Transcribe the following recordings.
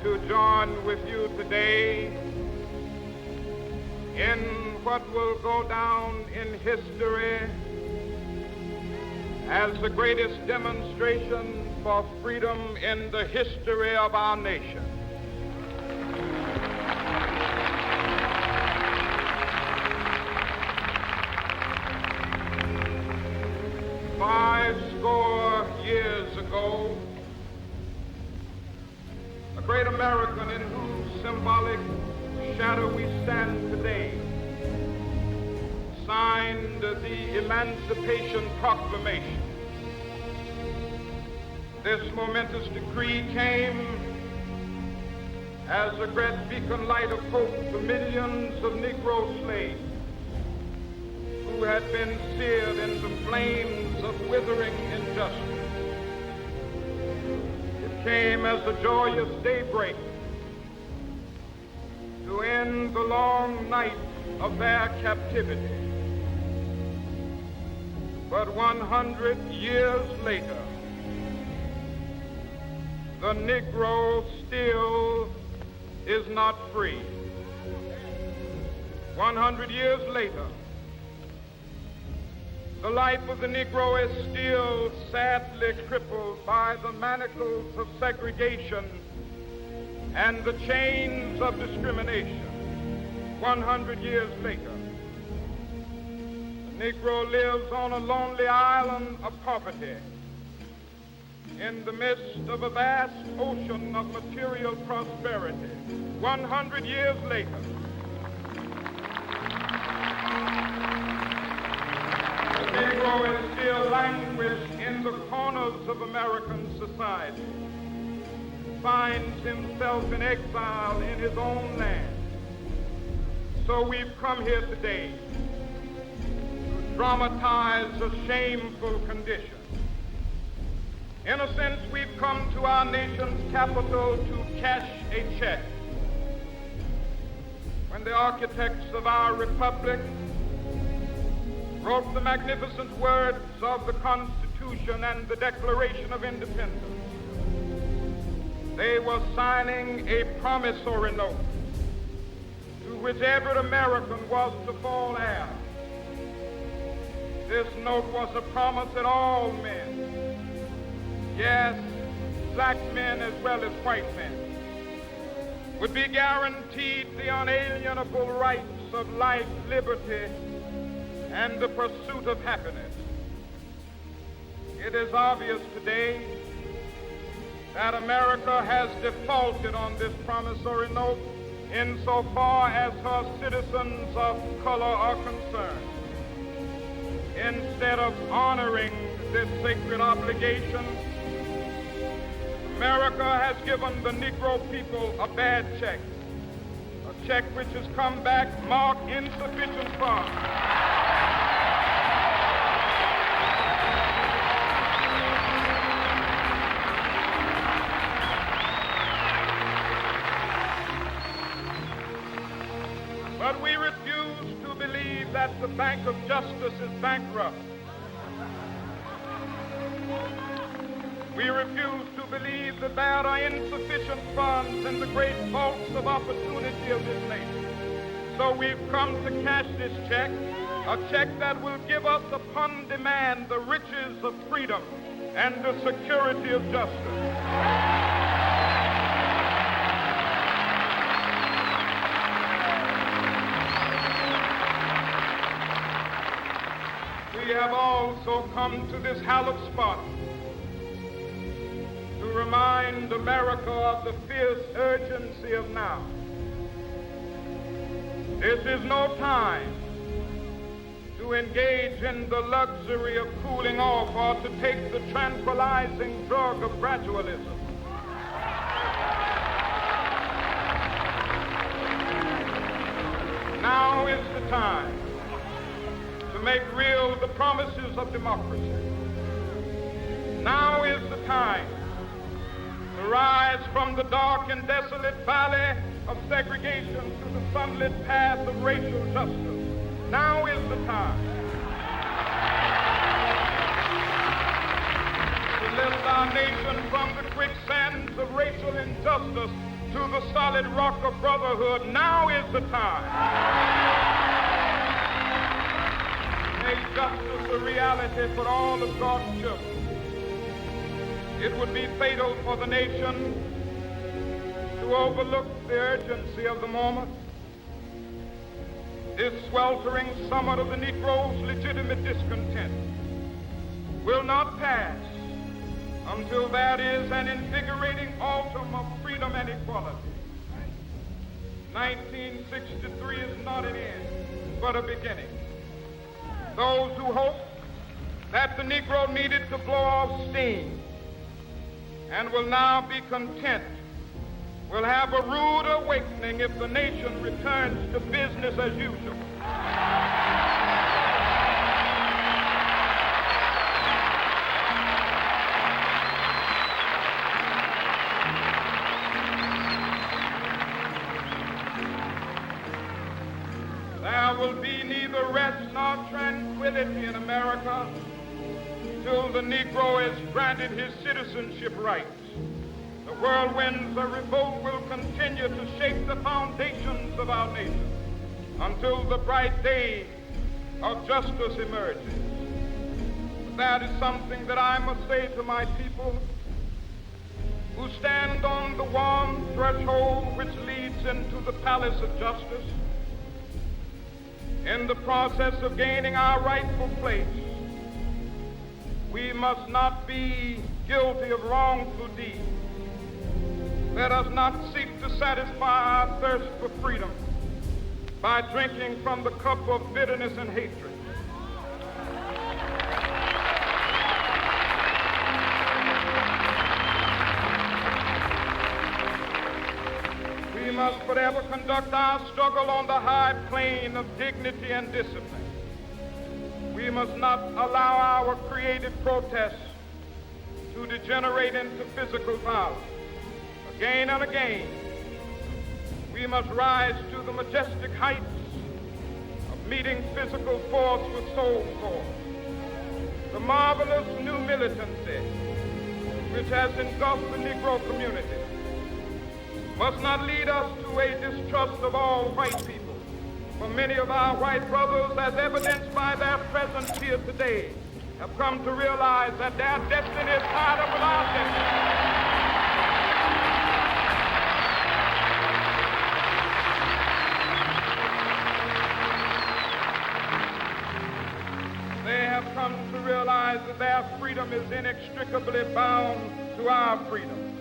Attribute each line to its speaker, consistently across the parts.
Speaker 1: to join with you today in what will go down in history as the greatest demonstration for freedom in the history of our nation. Years ago, a great American in whose symbolic shadow we stand today signed the Emancipation Proclamation. This momentous decree came as a great beacon light of hope to millions of Negro slaves who had been seared in the flames of withering injustice. It came as a joyous daybreak to end the long night of their captivity. But 100 years later, the Negro still is not free. 100 years later, the life of the Negro is still sadly crippled by the manacles of segregation and the chains of discrimination. 100 years later, the Negro lives on a lonely island of poverty in the midst of a vast ocean of material prosperity. 100 years later, the Negro is still languished in the corners of American society, finds himself in exile in his own land. So we've come here today to dramatize a shameful condition. In a sense, we've come to our nation's capital to cash a check. When the architects of our republic wrote the magnificent words of the Constitution and the Declaration of Independence, they were signing a promissory note to which every American was to fall heir. This note was a promise that all men, yes, black men as well as white men, would be guaranteed the unalienable rights of life, liberty, and the pursuit of happiness. It is obvious today that America has defaulted on this promissory note insofar as her citizens of color are concerned. Instead of honoring this sacred obligation, America has given the Negro people a bad check, a check which has come back marked insufficient funds. But we refuse to believe that the Bank of Justice is bankrupt. We refuse to believe that there are insufficient funds in the great vaults of opportunity of this nation. So we've come to cash this check, a check that will give us upon demand the riches of freedom and the security of justice. We have also come to this hallowed spot to remind America of the fierce urgency of now. This is no time to engage in the luxury of cooling off or to take the tranquilizing drug of gradualism. Now is the time to make real the promises of democracy. Now is the time to rise from the dark and desolate valley of segregation to the sunlit path of racial justice. Now is the time to lift our nation from the quicksands of racial injustice to the solid rock of brotherhood. Now is the time. Make justice a reality for all of God's children. It would be fatal for the nation to overlook the urgency of the moment. This sweltering summit of the Negro's legitimate discontent will not pass until there is an invigorating autumn of freedom and equality. 1963 is not an end, but a beginning. Those who hope that the Negro needed to blow off steam and will now be content will have a rude awakening if the nation returns to business as usual. There will be neither rest nor tranquility in America till the Negro is granted his citizenship rights. The whirlwinds of revolt will continue to shake the foundations of our nation until the bright day of justice emerges. But that is something that I must say to my people who stand on the warm threshold which leads into the palace of justice. In the process of gaining our rightful place, we must not be guilty of wrongful deeds. Let us not seek to satisfy our thirst for freedom by drinking from the cup of bitterness and hatred. We must forever conduct our struggle on the high plane of dignity and discipline. We must not allow our creative protests to degenerate into physical violence. Again and again, we must rise to the majestic heights of meeting physical force with soul force. The marvelous new militancy which has engulfed the Negro community must not lead us to a distrust of all white people. For many of our white brothers, as evidenced by their presence here today, have come to realize that their destiny is tied up with our destiny. They have come to realize that their freedom is inextricably bound to our freedom.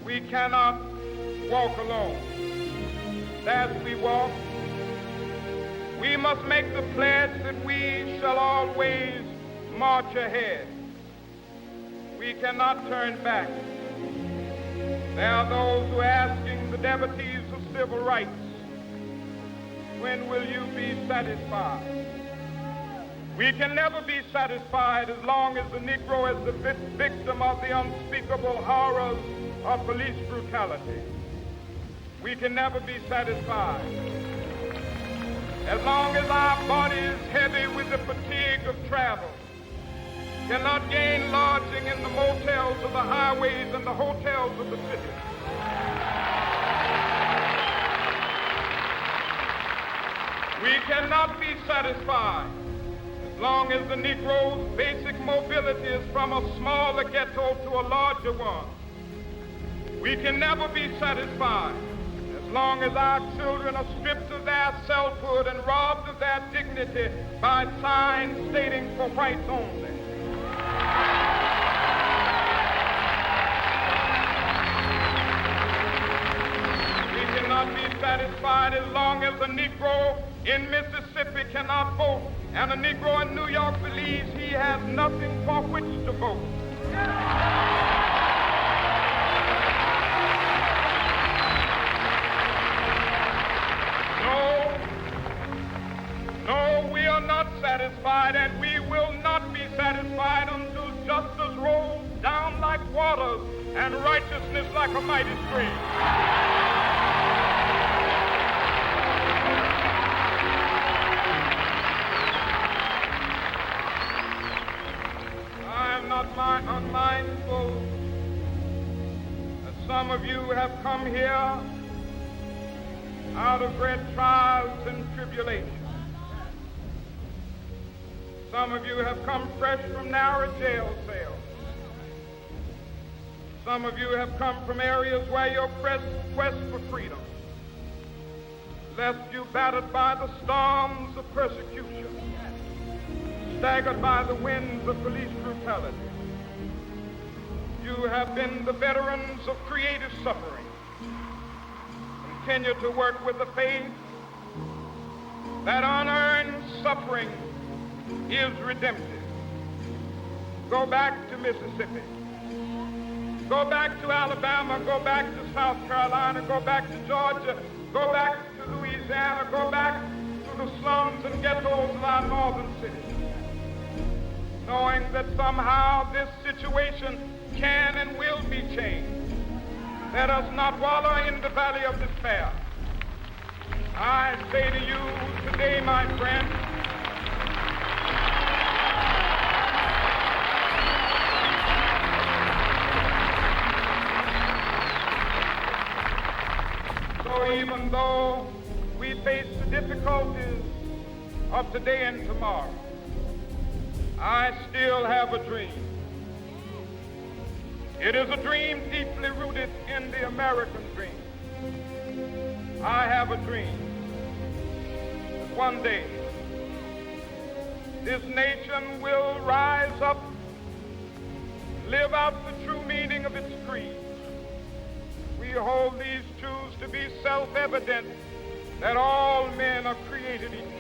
Speaker 1: We cannot walk alone. As we walk, we must make the pledge that we shall always march ahead. We cannot turn back. There are those who are asking the devotees of civil rights, when will you be satisfied? We can never be satisfied as long as the Negro is the victim of the unspeakable horrors of police brutality. We can never be satisfied as long as our body is heavy with the fatigue of travel, cannot gain lodging in the motels of the highways and the hotels of the city. We cannot be satisfied as long as the Negro's basic mobility is from a smaller ghetto to a larger one. We can never be satisfied as long as our children are stripped of their selfhood and robbed of their dignity by signs stating for whites only. We cannot be satisfied as long as a Negro in Mississippi cannot vote and a Negro in New York believes he has nothing for which to vote. No, we are not satisfied, and we will not be satisfied until justice rolls down like waters and righteousness like a mighty stream. I am not unmindful that Some of you have come here out of great trials and tribulations. Some of you have come fresh from narrow jail cells. Some of you have come from areas where your quest for freedom left you battered by the storms of persecution, staggered by the winds of police brutality. You have been the veterans of creative suffering. Continue to work with the faith that unearned suffering is redemptive. Go back to Mississippi. Go back to Alabama. Go back to South Carolina. Go back to Georgia. Go back to Louisiana. Go back to the slums and ghettos of our northern cities, knowing that somehow this situation can and will be changed. Let us not wallow in the valley of despair. I say to you today, my friend, so even though we face the difficulties of today and tomorrow, I still have a dream. It is a dream deeply rooted in the American dream. I have a dream that one day this nation will rise up, live out the true meaning of its creed. We hold these truths to be self-evident, that all men are created equal.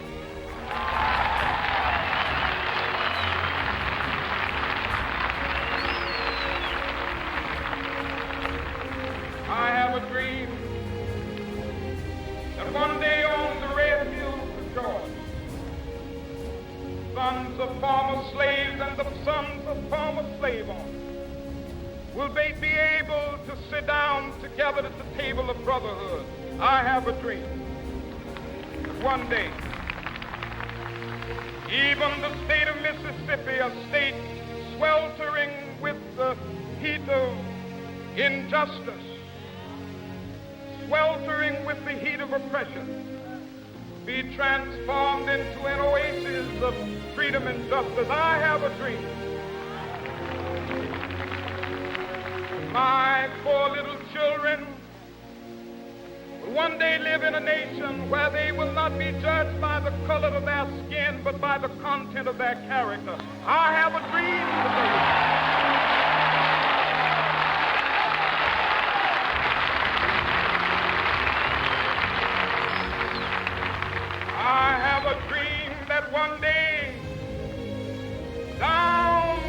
Speaker 1: I have a dream that one day on the red hills of Georgia, sons of former slaves and the sons of former slave owners will be able to sit down together at the table of brotherhood. I have a dream that one day even the state of Mississippi, a state sweltering with the heat of injustice, sweltering with the heat of oppression, be transformed into an oasis of freedom and justice. I have a dream. My poor little children will one day live in a nation where they will not be judged by the color of their skin, but by the content of their character. I have a dream today. I have a dream that one day down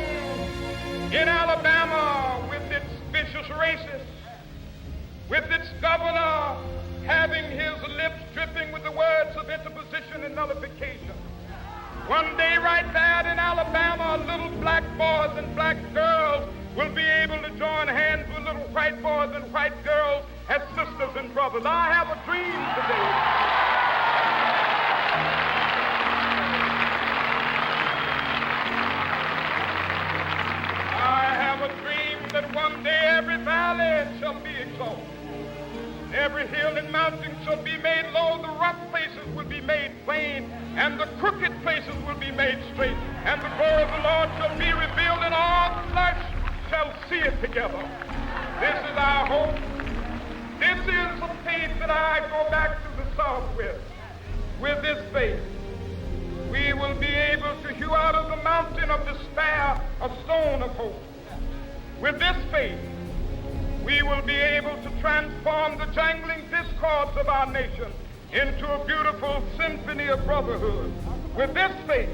Speaker 1: in Alabama, with its vicious racists, with its governor having his lips dripping with the words of interposition and nullification, one day right there in Alabama, little black boys and black girls will be able to join hands with little white boys and white girls as sisters and brothers. I have a dream today. That one day every valley shall be exalted, every hill and mountain shall be made low, the rough places will be made plain, and the crooked places will be made straight, and the glory of the Lord shall be revealed, and all flesh shall see it together. This is our hope. This is the faith that I go back to the South with. With this faith, we will be able to hew out of the mountain of despair a stone of hope. With this faith, we will be able to transform the jangling discords of our nation into a beautiful symphony of brotherhood. With this faith,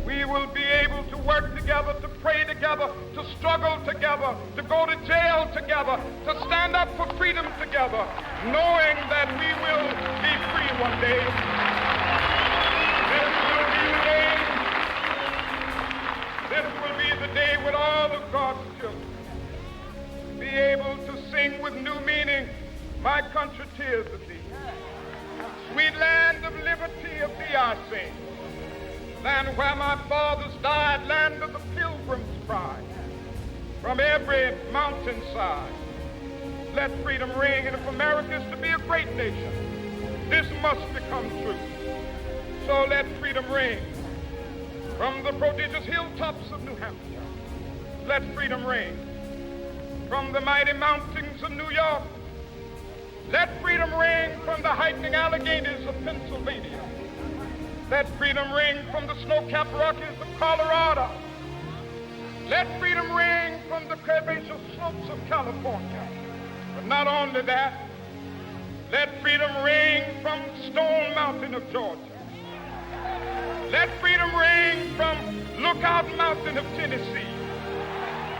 Speaker 1: we will be able to work together, to pray together, to struggle together, to go to jail together, to stand up for freedom together, knowing that we will be free one day. This will be the day when all of God's children be able to sing with new meaning, my country, tears of thee. Sweet land of liberty, of thee I sing. Land where my fathers died, land of the pilgrim's pride. From every mountainside, let freedom ring. And if America is to be a great nation, this must become true. So let freedom ring from the prodigious hilltops of New Hampshire. Let freedom ring from the mighty mountains of New York. Let freedom ring from the heightening Alleghenies of Pennsylvania. Let freedom ring from the snow-capped Rockies of Colorado. Let freedom ring from the curvaceous slopes of California. But not only that, let freedom ring from Stone Mountain of Georgia. Let freedom ring from Lookout Mountain of Tennessee.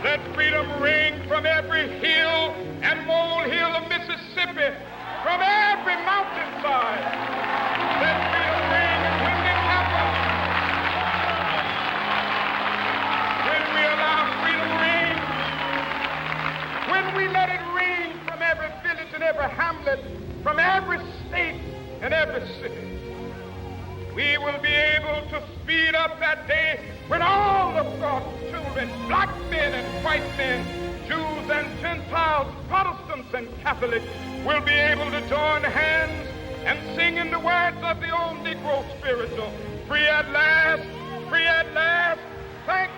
Speaker 1: Let freedom ring from every hill and molehill of Mississippi, from every mountainside. Let freedom ring, and when it happens, when we allow freedom ring, when we let it ring from every village and every hamlet, from every state and every city, we will be able to speed up that day when all of God's children, black men and white men, Jews and Gentiles, Protestants and Catholics, will be able to join hands and sing in the words of the old Negro spiritual, free at last, thank